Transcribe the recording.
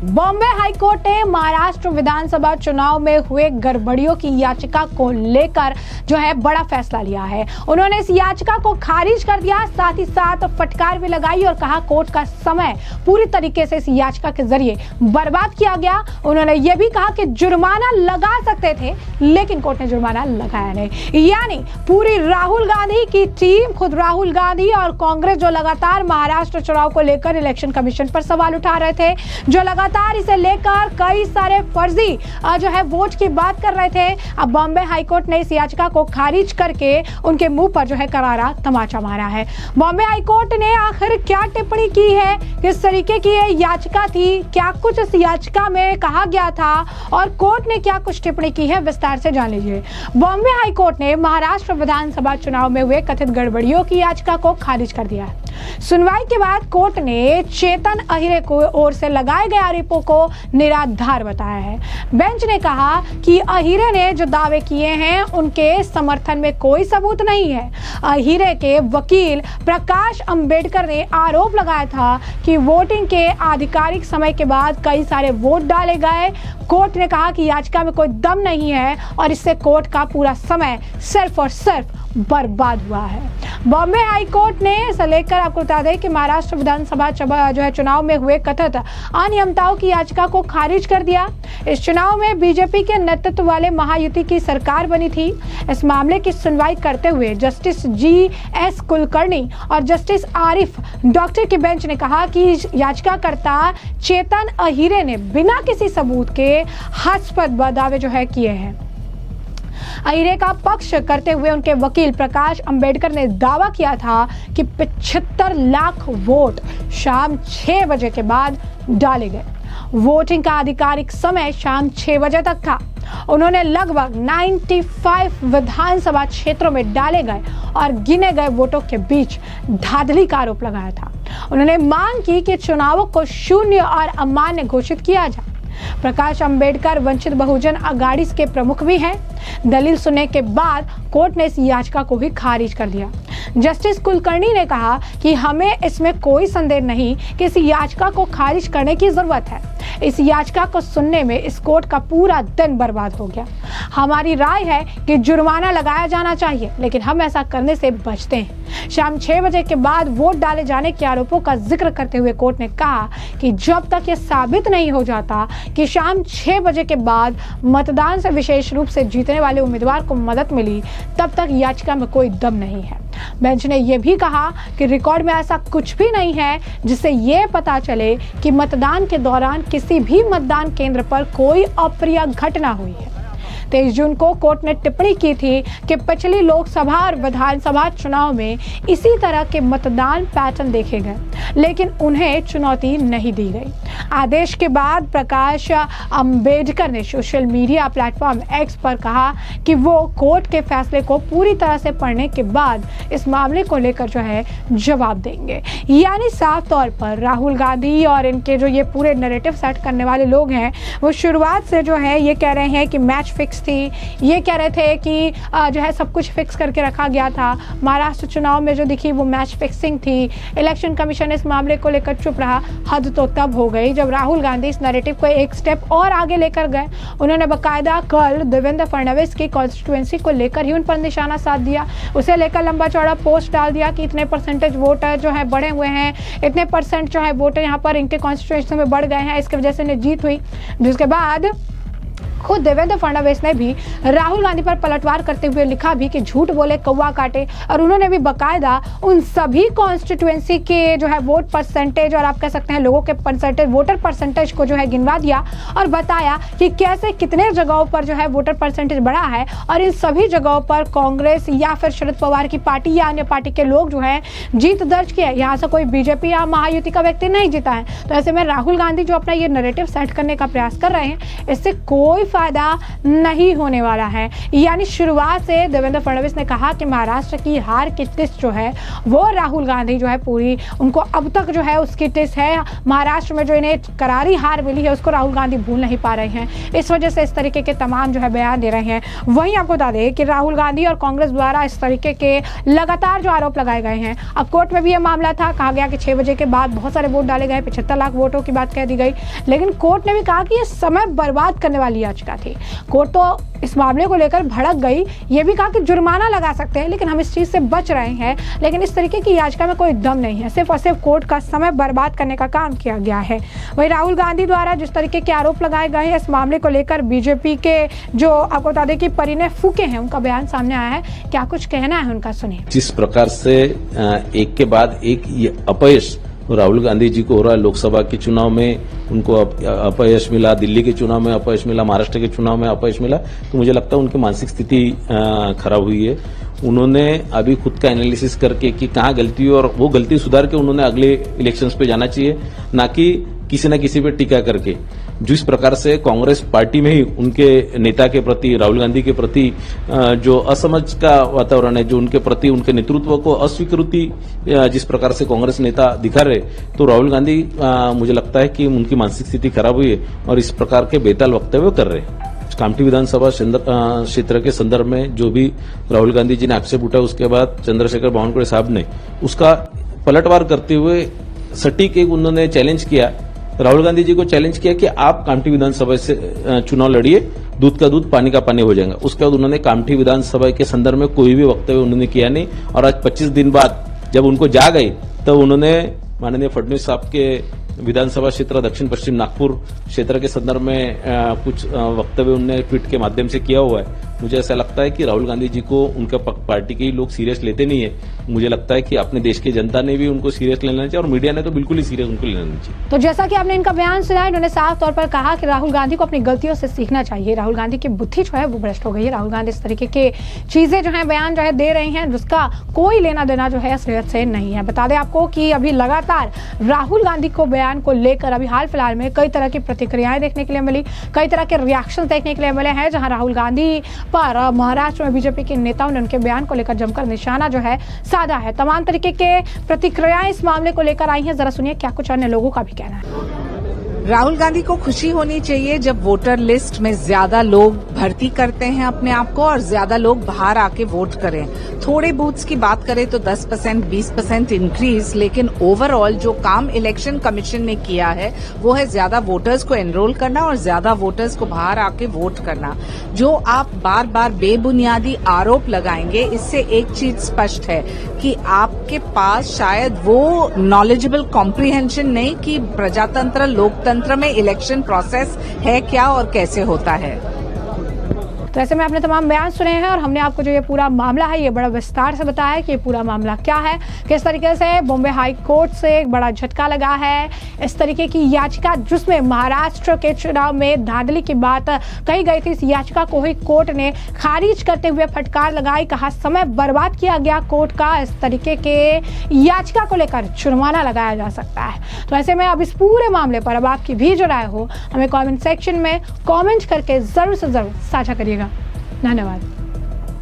Bombay high court ने महाराष्ट्र विधानसभा चुनाव में हुए गड़बड़ियों की याचिका को लेकर जो है बड़ा फैसला लिया है। उन्होंने इस याचिका को खारिज कर दिया, साथ ही साथ फटकार भी लगाई और कहा कोर्ट का समय पूरी तरीके से इस याचिका के जरिए बर्बाद किया गया। उन्होंने यह भी कहा कि जुर्माना लगा सकते थे, लेकिन कोर्ट ने जुर्माना लगाया नहीं। यानी पूरी राहुल गांधी की टीम, खुद राहुल गांधी और कांग्रेस जो लगातार महाराष्ट्र चुनाव को लेकर इलेक्शन कमीशन पर सवाल उठा रहे थे, जो लगातार इसे लेकर कई सारे फर्जी जो है वोट की बात कर रहे थे, अब बॉम्बे हाईकोर्ट ने इस याचिका को खारिज करके उनके मुंह पर जो है करारा तमाचा मारा है। बॉम्बे हाईकोर्ट ने आखिर क्या टिप्पणी की है, किस तरीके की ये याचिका थी, क्या कुछ इस याचिका में कहा गया था और कोर्ट ने क्या कुछ टिप्पणी की है, विस्तार से जान लीजिए। बॉम्बे हाईकोर्ट ने महाराष्ट्र विधानसभा चुनाव में हुए कथित गड़बड़ियों की याचिका को खारिज कर दिया है। सुनवाई के बाद कोर्ट ने चेतन अहिरे को ओर से लगाए गए आरोपों को निराधार बताया है। बेंच ने कहा कि अहिरे ने जो दावे किए हैं उनके समर्थन में कोई सबूत नहीं है। अहिरे के वकील प्रकाश अंबेडकर ने आरोप लगाया था कि वोटिंग के आधिकारिक समय के बाद कई सारे वोट डाले गए। कोर्ट ने कहा कि याचिका में कोई दम नहीं है और इससे कोर्ट का पूरा समय सिर्फ और सिर्फ बर्बाद हुआ है। बॉम्बे हाई कोर्ट ने इसे लेकर आपको बता दें कि महाराष्ट्र विधानसभा जो है चुनाव में हुए कथित अनियमितताओं की याचिका को खारिज कर दिया। इस चुनाव में बीजेपी के नेतृत्व वाले महायुति की सरकार बनी थी। इस मामले की सुनवाई करते हुए जस्टिस जी.एस. कुलकर्णी और जस्टिस आरिफ डॉक्टर की बेंच ने कहा कि याचिकाकर्ता चेतन अहिरे ने बिना किसी सबूत के हास्यास्पद दावे जो है किए हैं। अहिरे का पक्ष करते हुए उनके वकील प्रकाश अंबेडकर ने दावा किया था कि 75 लाख वोट शाम 6 बजे के बाद डाले गए। वोटिंग का आधिकारिक समय शाम 6 बजे तक था। उन्होंने लगभग 95 विधानसभा क्षेत्रों में डाले गए और गिने गए वोटों के बीच धांधली का आरोप लगाया था। उन्होंने मांग की कि चुनावों को शून्य और अमान्य घोषित किया जाए। प्रकाश अंबेडकर वंचित बहुजन अघाड़ी के प्रमुख भी हैं। दलील सुनने के बाद कोर्ट ने इस याचिका को भी खारिज कर दिया। जस्टिस कुलकर्णी ने कहा कि हमें इसमें कोई संदेह नहीं कि इस याचिका को खारिज करने की जरूरत है। इस याचिका को सुनने में इस कोर्ट का पूरा दिन बर्बाद हो गया। हमारी राय है कि जुर्माना लगाया जाना चाहिए, लेकिन हम ऐसा करने से बचते हैं। शाम 6 बजे के बाद वोट डाले जाने के आरोपों का जिक्र करते हुए कोर्ट ने कहा कि जब तक ये साबित नहीं हो जाता कि शाम 6 बजे के बाद मतदान से विशेष रूप से जीतने वाले उम्मीदवार को मदद मिली, तब तक याचिका में कोई दम नहीं है। बेंच ने यह भी कहा कि रिकॉर्ड में ऐसा कुछ भी नहीं है जिससे यह पता चले कि मतदान के दौरान किसी भी मतदान केंद्र पर कोई अप्रिय घटना हुई है। 23 जून को कोर्ट ने टिप्पणी की थी कि पिछली लोकसभा और विधानसभा चुनाव में इसी तरह के मतदान पैटर्न देखे गए, लेकिन उन्हें चुनौती नहीं दी गई। आदेश के बाद प्रकाश अंबेडकर ने सोशल मीडिया प्लेटफॉर्म एक्स पर कहा कि वो कोर्ट के फैसले को पूरी तरह से पढ़ने के बाद इस मामले को लेकर जो है जवाब देंगे। यानी साफ तौर पर राहुल गांधी और इनके जो ये पूरे नैरेटिव सेट करने वाले लोग हैं, वो शुरुआत से जो है ये कह रहे हैं कि मैच फिक्स थी, ये कह रहे थे कि जो है सब कुछ फिक्स करके रखा गया था। महाराष्ट्र चुनाव में जो दिखी वो मैच फिक्सिंग थी। इलेक्शन कमीशन इस मामले को लेकर चुप रहा। हद तो तब हो गई जब राहुल गांधी इस नैरेटिव को एक स्टेप और आगे लेकर गए। उन्होंने बाकायदा कल देवेंद्र फडणवीस की कॉन्स्टिट्यूएंसी को लेकर ही उन पर निशाना साध दिया। उसे लेकर लंबा चौड़ा पोस्ट डाल दिया कि इतने परसेंटेज वोटर जो है बढ़े हुए हैं, इतने परसेंट जो है वोटर यहाँ पर इनके कॉन्स्टिट्यूएंसी में बढ़ गए हैं, इसकी वजह से इन्हें जीत हुई। जिसके बाद खुद देवेंद्र फडणवीस ने भी राहुल गांधी पर पलटवार करते हुए लिखा भी कि झूठ बोले कौवा काटे, और उन्होंने भी बकायदा उन सभी कॉन्स्टिट्यूएंसी के जो है वोट परसेंटेज और आप कह सकते हैं लोगों के परसेंटेज, वोटर परसेंटेज को जो है गिनवा दिया और बताया कि कैसे कितने जगहों पर जो है वोटर परसेंटेज बढ़ा है और इन सभी जगहों पर कांग्रेस या फिर शरद पवार की पार्टी या अन्य पार्टी के लोग जो है जीत दर्ज किया है। यहाँ से कोई बीजेपी या महायुति का व्यक्ति नहीं जीता है। तो ऐसे में राहुल गांधी जो अपना ये नैरेटिव सेट करने का प्रयास कर रहे हैं, इससे कोई फायदा नहीं होने वाला है। यानी शुरुआत से देवेंद्र फडणवीस ने कहा कि महाराष्ट्र की हार की टिस जो है वो राहुल गांधी जो है पूरी उनको अब तक जो है उसकी टिस है। महाराष्ट्र में जो इन्हें करारी हार मिली है उसको राहुल गांधी भूल नहीं पा रहे हैं, इस वजह से इस तरीके के तमाम जो है बयान दे रहे हैं। वहीं आपको बता दें कि राहुल गांधी और कांग्रेस द्वारा इस तरीके के लगातार जो आरोप लगाए गए हैं। अब कोर्ट में भी यह मामला था, कहा गया कि 6 बजे के बाद बहुत सारे वोट डाले गए, 75 लाख वोटों की बात कह दी गई, लेकिन कोर्ट ने भी कहा कि यह समय बर्बाद करने वाली याचिका थी। कोर्ट तो इस मामले को लेकर भड़क गई, ये भी कहा कि जुर्माना लगा सकते हैं, लेकिन हम इस चीज से बच रहे हैं। लेकिन इस तरीके की याचिका में कोई दम नहीं है, सिर्फ और सिर्फ कोर्ट का समय बर्बाद करने का काम किया गया है। वहीं राहुल गांधी द्वारा जिस तरीके के आरोप लगाए गए हैं इस मामले को लेकर बीजेपी के जो आपको बता दें कि परिणय फूके हैं, उनका बयान सामने आया है। क्या कुछ कहना है उनका, सुनिए। जिस प्रकार से एक के बाद एक ये अपयश राहुल गांधी जी को हो रहा है, लोकसभा के चुनाव में उनको अपयश मिला, दिल्ली के चुनाव में अपयश मिला, महाराष्ट्र के चुनाव में अपयश मिला, तो मुझे लगता है उनकी मानसिक स्थिति खराब हुई है। उन्होंने अभी खुद का एनालिसिस करके कि कहाँ गलती हुई और वो गलती सुधार के उन्होंने अगले इलेक्शंस पे जाना चाहिए, ना कि किसी न किसी पे टीका करके। जिस प्रकार से कांग्रेस पार्टी में ही उनके नेता के प्रति, राहुल गांधी के प्रति जो असमझ का वातावरण है, जो उनके प्रति उनके नेतृत्व को अस्वीकृति जिस प्रकार से कांग्रेस नेता दिखा रहे, तो राहुल गांधी मुझे लगता है कि उनकी मानसिक स्थिति खराब हुई है और इस प्रकार के बेताल वक्तव्य कर रहे हैं। कामठी विधानसभा क्षेत्र के संदर्भ में जो भी राहुल गांधी जी ने आक्षेप उठाया, उसके बाद चंद्रशेखर बावनकुळे साहब ने उसका पलटवार करते हुए सटीक एक उन्होंने चैलेंज किया, राहुल गांधी जी को चैलेंज किया कि आप कामठी विधानसभा से चुनाव लड़िए, दूध का दूध पानी का पानी हो जाएगा। उसके बाद उन्होंने कामठी विधानसभा के संदर्भ में कोई भी वक्तव्य उन्होंने किया नहीं और आज 25 दिन बाद जब उनको जाग आई तब उन्होंने माननीय फडणवीस साहब के विधानसभा क्षेत्र दक्षिण पश्चिम नागपुर क्षेत्र के संदर्भ में कुछ वक्तव्य उन्होंने ट्वीट के माध्यम से किया हुआ है। मुझे ऐसा लगता है कि राहुल गांधी जी को उनका पार्टी के ही लोग सीरियस लेते नहीं है। मुझे लगता है कि अपने देश की जनता ने भी उनको सीरियस लेना चाहिए और मीडिया ने तो बिल्कुल ही सीरियस उनको लेना चाहिए। तो जैसा कि आपने इनका बयान सुना, इन्होंने साफ तौर पर कहा कि राहुल गांधी को अपनी गलतियों से सीखना चाहिए। राहुल गांधी की बुद्धि जो है वो भ्रष्ट हो गई है। राहुल गांधी इस तरीके के चीजें जो है बयान जो है दे रहे हैं जिसका कोई लेना देना जो है असलियत से नहीं है। बता दें आपको कि अभी लगातार राहुल गांधी को बयान को लेकर अभी हाल फिलहाल में कई तरह की प्रतिक्रियाएं देखने के लिए मिली, कई तरह के रिएक्शन देखने के लिए मिले हैं, जहां राहुल गांधी पर महाराष्ट्र में बीजेपी के नेताओं ने उनके बयान को लेकर जमकर निशाना जो है साधा है। तमाम तरीके के प्रतिक्रियाएं इस मामले को लेकर आई हैं। जरा सुनिए क्या कुछ अन्य लोगों का भी कहना है। राहुल गांधी को खुशी होनी चाहिए जब वोटर लिस्ट में ज्यादा लोग भर्ती करते हैं अपने आप को और ज्यादा लोग बाहर आके वोट करें। थोड़े बूथ्स की बात करें तो 10% 20% इंक्रीज, लेकिन ओवरऑल जो काम इलेक्शन कमीशन ने किया है वो है ज्यादा वोटर्स को एनरोल करना और ज्यादा वोटर्स को बाहर आके वोट करना। जो आप बार बार बेबुनियादी आरोप लगाएंगे, इससे एक चीज स्पष्ट है कि आपके पास शायद वो नॉलेजेबल कॉम्प्रिहेंशन नहीं कि प्रजातंत्र लोकतंत्र में इलेक्शन प्रोसेस है क्या और कैसे होता है। तो ऐसे में आपने तमाम बयान सुने हैं और हमने आपको जो ये पूरा मामला है ये बड़ा विस्तार से बताया है कि ये पूरा मामला क्या है, किस तरीके से बॉम्बे हाई कोर्ट से एक बड़ा झटका लगा है। इस तरीके की याचिका जिसमें महाराष्ट्र के चुनाव में धांधली की बात कही गई थी, इस याचिका को ही कोर्ट ने खारिज करते हुए फटकार लगाई, कहा समय बर्बाद किया गया कोर्ट का। इस तरीके के याचिका को लेकर जुर्माना लगाया जा सकता है। तो ऐसे में अब इस पूरे मामले पर अब आपकी भी जो राय हो हमें कॉमेंट सेक्शन में कॉमेंट करके जरूर से जरूर साझा करिएगा। धन्यवाद।